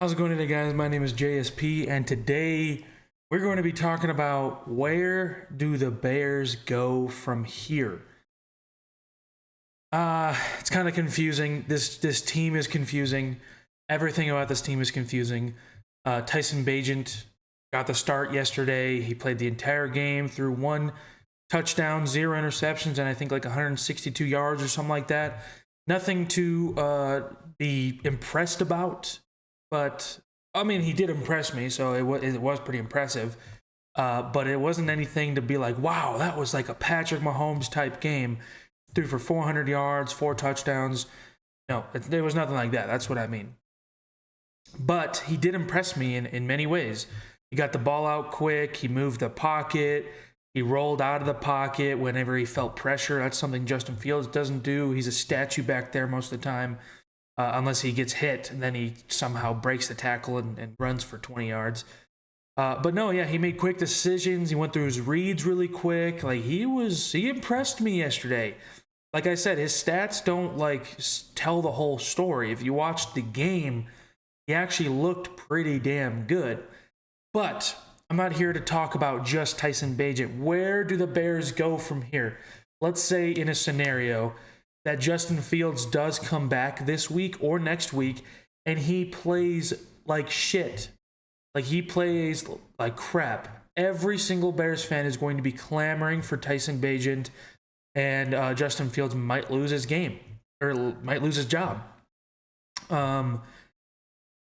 How's it going today, guys? My name is JSP, and today we're going to be talking about where do the Bears go from here. It's kind of confusing. This team is confusing. Everything about this team is confusing. Tyson Bagent got the start yesterday. He played the entire game, threw one touchdown, zero interceptions, and I think like 162 yards or something like that. Nothing to be impressed about. But I mean, he did impress me, so it was pretty impressive. But it wasn't anything to be like, wow, that was like a Patrick Mahomes type game. Threw for 400 yards, 4 touchdowns. No, there was nothing like that. That's what I mean. But he did impress me in many ways. He got the ball out quick. He moved the pocket. He rolled out of the pocket whenever he felt pressure. That's something Justin Fields doesn't do. He's a statue back there most of the time. Unless he gets hit and then he somehow breaks the tackle and runs for 20 yards. But no, yeah, he made quick decisions. He went through his reads really quick. Like he impressed me yesterday. Like I said, his stats don't tell the whole story. If you watched the game, he actually looked pretty damn good. But I'm not here to talk about just Tyson Bagent. Where do the Bears go from here? Let's say in a scenario that Justin Fields does come back this week or next week, and he plays like shit. Like he plays like crap. Every single Bears fan is going to be clamoring for Tyson Bagent, and Justin Fields might lose his game or might lose his job.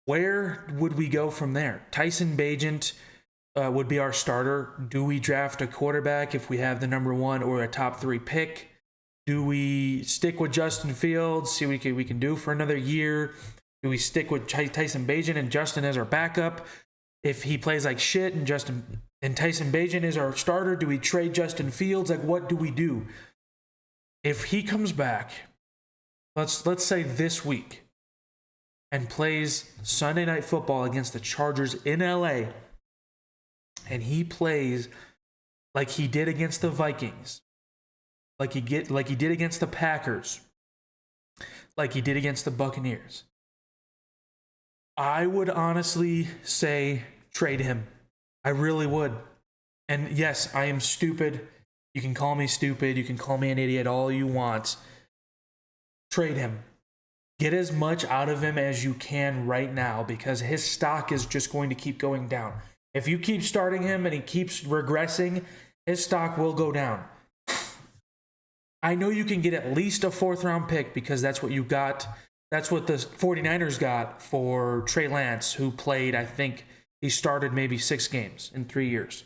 Where would we go from there? Tyson Bagent would be our starter. Do we draft a quarterback if we have the number 1 or a top 3 pick? Do we stick with Justin Fields, see what we can do for another year? Do we stick with Tyson Bagent and Justin as our backup? If he plays like shit and Tyson Bagent is our starter, do we trade Justin Fields? Like, what do we do? If he comes back, let's say this week, and plays Sunday Night Football against the Chargers in LA, and he plays like he did against the Vikings, like he did against the Packers, like he did against the Buccaneers, I would honestly say trade him. I really would. And yes, I am stupid. You can call me stupid. You can call me an idiot, all you want. Trade him. Get as much out of him as you can right now, because his stock is just going to keep going down. If you keep starting him and he keeps regressing, his stock will go down. I know you can get at least a 4th round pick, because that's what you got. That's what the 49ers got for Trey Lance, who played, I think he started maybe 6 games in 3 years.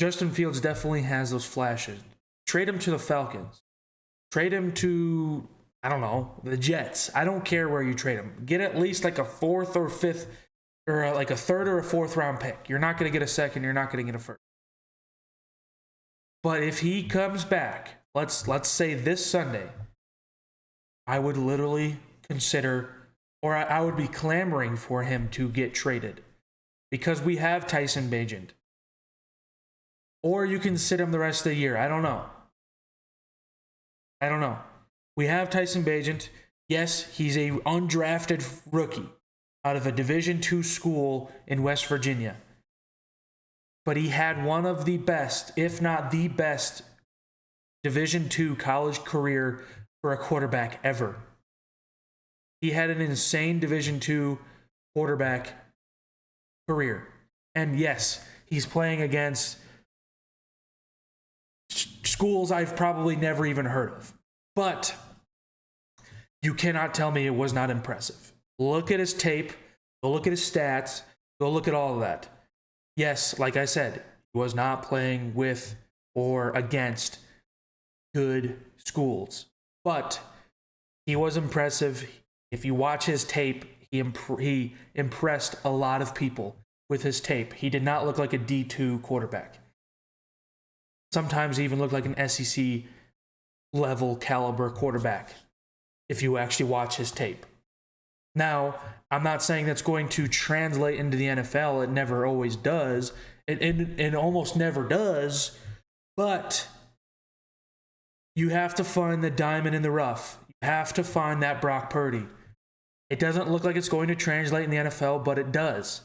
Justin Fields definitely has those flashes. Trade him to the Falcons. Trade him to, I don't know, the Jets. I don't care where you trade him. Get at least like a 4th or 5th, or like a 3rd or a 4th round pick. You're not going to get a 2nd. You're not going to get a 1st. But if he comes back, let's say this Sunday, I would literally consider, or I would be clamoring for him to get traded, because we have Tyson Bagent. Or you can sit him the rest of the year. I don't know. We have Tyson Bagent. Yes, he's a undrafted rookie out of a Division II school in West Virginia. But he had one of the best, if not the best, Division II college career for a quarterback ever. He had an insane Division II quarterback career. And yes, he's playing against schools I've probably never even heard of. But you cannot tell me it was not impressive. Look at his tape. Go look at his stats. Go look at all of that. Yes, like I said, he was not playing with or against good schools, but he was impressive. If you watch his tape, he impressed a lot of people with his tape. He did not look like a D2 quarterback. Sometimes he even looked like an SEC level caliber quarterback if you actually watch his tape. Now, I'm not saying that's going to translate into the NFL. It never always does. It almost never does. But you have to find the diamond in the rough. You have to find that Brock Purdy. It doesn't look like it's going to translate in the NFL, but it does.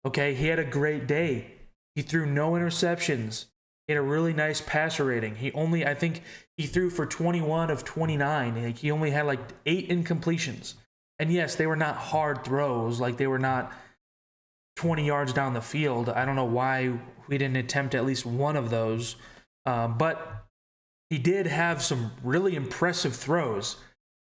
Okay, he had a great day. He threw no interceptions. He had a really nice passer rating. I think he threw for 21 of 29. Like, he only had like 8 incompletions. And yes, they were not hard throws. Like, they were not 20 yards down the field. I don't know why we didn't attempt at least one of those. But he did have some really impressive throws,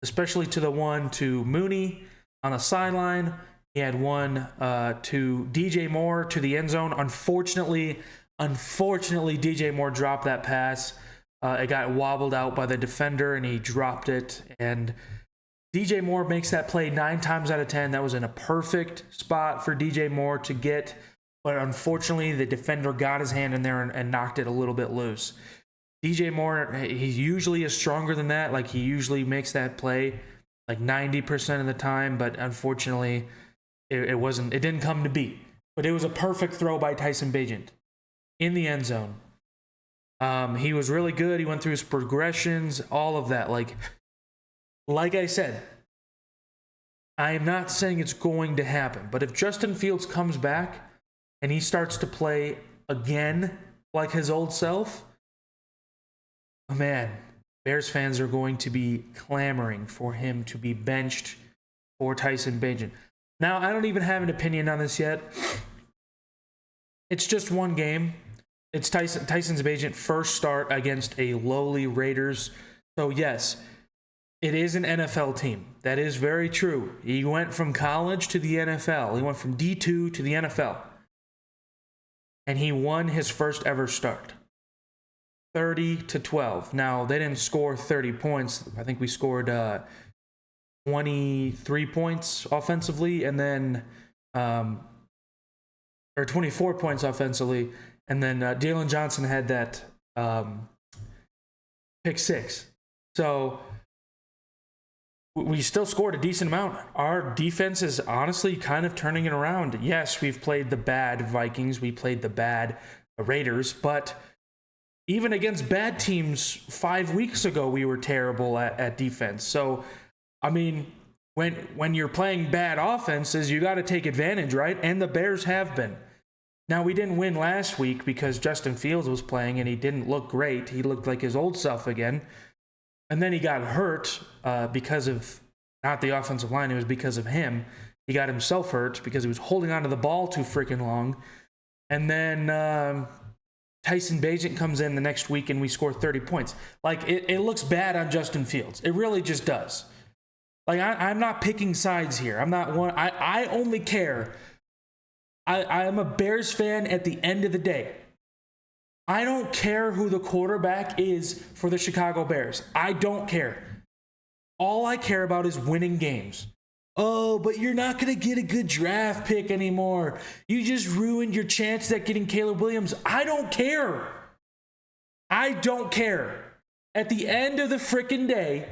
especially to the one to Mooney on the sideline. He had one to DJ Moore to the end zone. Unfortunately, DJ Moore dropped that pass. It got wobbled out by the defender, and he dropped it. And DJ Moore makes that play 9 times out of 10. That was in a perfect spot for DJ Moore to get. But unfortunately, the defender got his hand in there and knocked it a little bit loose. DJ Moore, he usually is stronger than that. Like, he usually makes that play like 90% of the time. But unfortunately, it didn't come to be. But it was a perfect throw by Tyson Bagent in the end zone. He was really good. He went through his progressions, all of that. Like I said, I am not saying it's going to happen, but if Justin Fields comes back and he starts to play again like his old self, oh man, Bears fans are going to be clamoring for him to be benched for Tyson Bagent. Now, I don't even have an opinion on this yet. It's just one game. It's Tyson Bagent's first start against a lowly Raiders. So yes, it is an NFL team. That is very true. He went from college to the NFL. He went from D2 to the NFL. And he won his first ever start. 30-12. Now, they didn't score 30 points. I think we scored 23 points offensively, and then or 24 points offensively, and then Dalen Johnson had that pick 6. So we still scored a decent amount. Our defense is honestly kind of turning it around. Yes, we've played the bad Vikings. We played the bad Raiders. But even against bad teams 5 weeks ago, we were terrible at defense. So, I mean, when you're playing bad offenses, you got to take advantage, right? And the Bears have been. Now, we didn't win last week because Justin Fields was playing and he didn't look great. He looked like his old self again. And then he got hurt because of, not the offensive line, it was because of him. He got himself hurt because he was holding onto the ball too freaking long. And then Tyson Bagent comes in the next week and we score 30 points. Like, it looks bad on Justin Fields. It really just does. Like, I'm not picking sides here. I'm not one. I only care. I am a Bears fan at the end of the day. I don't care who the quarterback is for the Chicago Bears. I don't care. All I care about is winning games. Oh, but you're not going to get a good draft pick anymore. You just ruined your chances at getting Caleb Williams. I don't care. I don't care. At the end of the freaking day,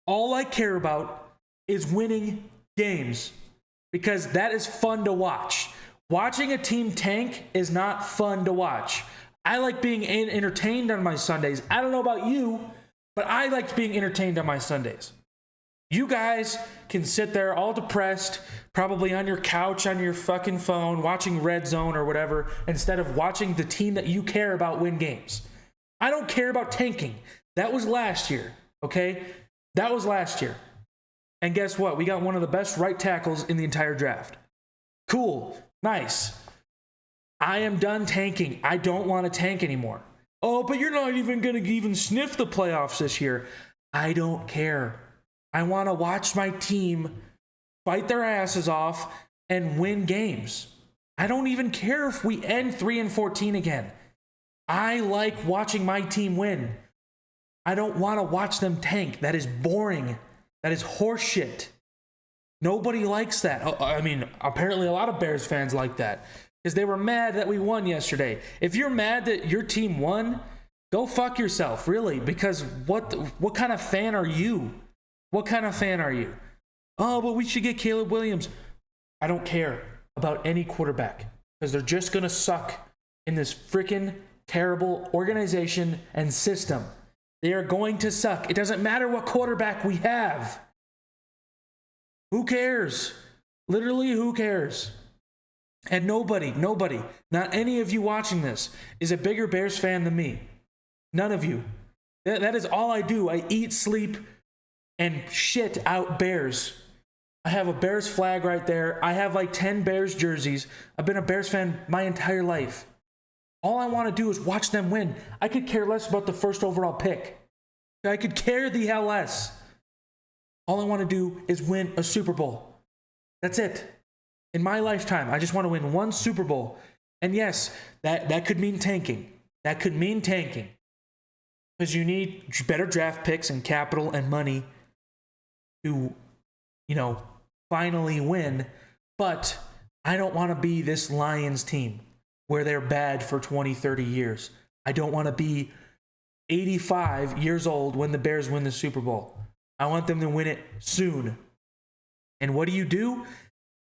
all I care about is winning games, because that is fun to watch. Watching a team tank is not fun to watch. I like being entertained on my Sundays. I don't know about you, but I like being entertained on my Sundays. You guys can sit there all depressed, probably on your couch, on your fucking phone, watching Red Zone or whatever, instead of watching the team that you care about win games. I don't care about tanking. That was last year, okay? That was last year. And guess what? We got one of the best right tackles in the entire draft. Cool. Nice. I am done tanking. I don't want to tank anymore. Oh, but you're not even going to even sniff the playoffs this year. I don't care. I want to watch my team fight their asses off and win games. I don't even care if we end 3-14 again. I like watching my team win. I don't want to watch them tank. That is boring. That is horseshit. Nobody likes that. I mean, apparently a lot of Bears fans like that, because they were mad that we won yesterday. If you're mad that your team won, go fuck yourself, really, because what kind of fan are you? What kind of fan are you? Oh, but we should get Caleb Williams. I don't care about any quarterback, because they're just going to suck in this freaking terrible organization and system. They are going to suck. It doesn't matter what quarterback we have. Who cares? Literally, who cares? And nobody, not any of you watching this, is a bigger Bears fan than me. None of you. That is all I do. I eat, sleep, and shit out Bears. I have a Bears flag right there. I have like 10 Bears jerseys. I've been a Bears fan my entire life. All I want to do is watch them win. I could care less about the first overall pick. I could care the hell less. All I want to do is win a Super Bowl. That's it. In my lifetime, I just want to win one Super Bowl. And yes, that could mean tanking. That could mean tanking. Because you need better draft picks and capital and money to, finally win. But I don't want to be this Lions team where they're bad for 20, 30 years. I don't want to be 85 years old when the Bears win the Super Bowl. I want them to win it soon. And what do?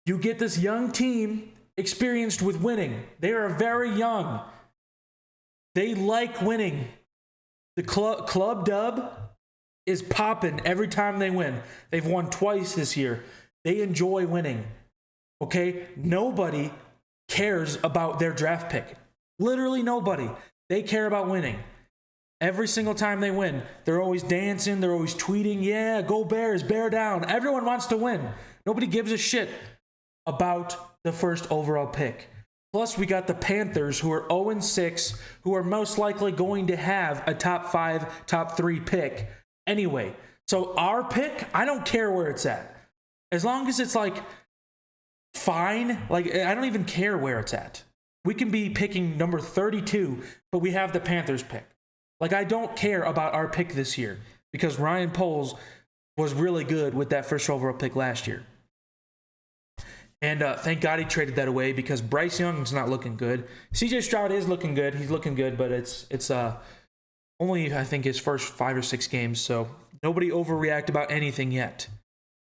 You get this young team experienced with winning. They are very young. They like winning. The club dub is popping every time they win. They've won twice this year. They enjoy winning. Okay? Nobody cares about their draft pick. Literally nobody. They care about winning. Every single time they win, they're always dancing. They're always tweeting, yeah, go Bears, bear down. Everyone wants to win. Nobody gives a shit about the first overall pick. Plus, we got the Panthers, who are 0-6, who are most likely going to have a top 5, top 3 pick anyway. So our pick, I don't care where it's at. As long as it's like fine, like I don't even care where it's at. We can be picking number 32, but we have the Panthers pick. Like I don't care about our pick this year because Ryan Poles was really good with that first overall pick last year. And thank God he traded that away because Bryce Young's not looking good. CJ Stroud is looking good. He's looking good, but it's only, I think, his first 5 or 6 games. So nobody overreact about anything yet.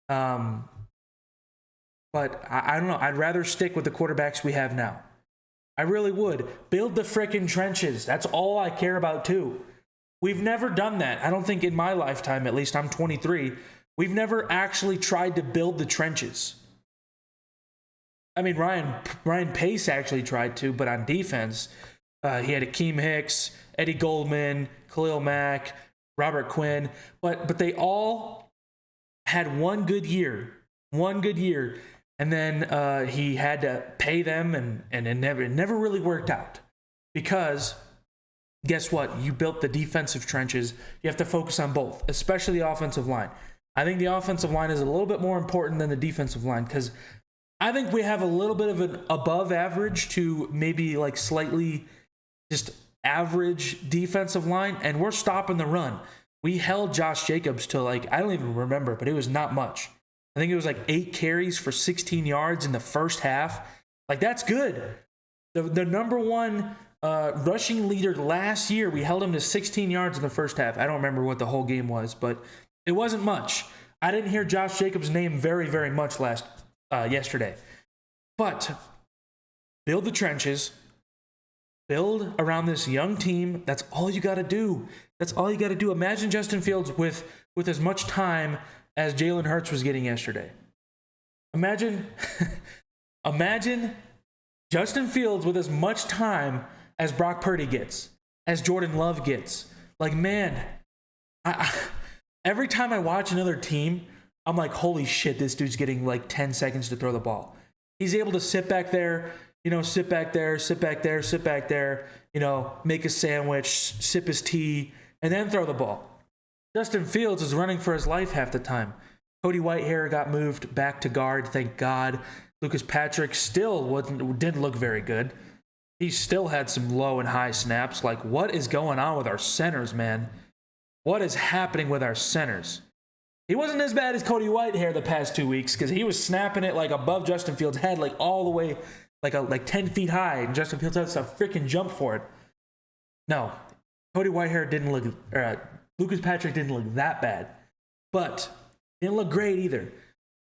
But I don't know. I'd rather stick with the quarterbacks we have now. I really would. Build the frickin' trenches. That's all I care about, too. We've never done that. I don't think in my lifetime, at least I'm 23, we've never actually tried to build the trenches. I mean, Ryan Pace actually tried to, but on defense, he had Akeem Hicks, Eddie Goldman, Khalil Mack, Robert Quinn, but they all had one good year, and then he had to pay them, and it never really worked out because guess what? You built the defensive trenches. You have to focus on both, especially the offensive line. I think the offensive line is a little bit more important than the defensive line because I think we have a little bit of an above average to maybe like slightly just average defensive line, and we're stopping the run. We held Josh Jacobs to I don't even remember, but it was not much. I think it was 8 carries for 16 yards in the first half. That's good. The number one rushing leader last year, we held him to 16 yards in the first half. I don't remember what the whole game was, but it wasn't much. I didn't hear Josh Jacobs' name very, very much yesterday. But build the trenches. Build around this young team. That's all you got to do. Imagine Justin Fields with as much time as Jalen Hurts was getting yesterday. Imagine Justin Fields with as much time as Brock Purdy gets, as Jordan Love gets. Every time I watch another team, I'm like, holy shit, this dude's getting 10 seconds to throw the ball. He's able to sit back there, make a sandwich, sip his tea, and then throw the ball. Justin Fields is running for his life half the time. Cody Whitehair got moved back to guard, thank God. Lucas Patrick still didn't look very good. He still had some low and high snaps. What is going on with our centers, man? What is happening with our centers? He wasn't as bad as Cody Whitehair the past 2 weeks because he was snapping it above Justin Fields' head, all the way, 10 feet high, and Justin Fields had to freaking jump for it. No, Cody Whitehair didn't look, Lucas Patrick didn't look that bad, but didn't look great either.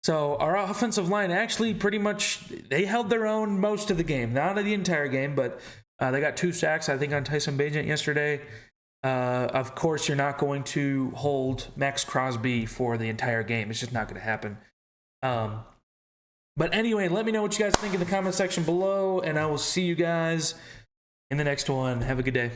So our offensive line actually pretty much, they held their own most of the game. Not the entire game, but they got 2 sacks, I think, on Tyson Bagent yesterday. Of course, you're not going to hold Max Crosby for the entire game. It's just not going to happen. But anyway, let me know what you guys think in the comment section below, and I will see you guys in the next one. Have a good day.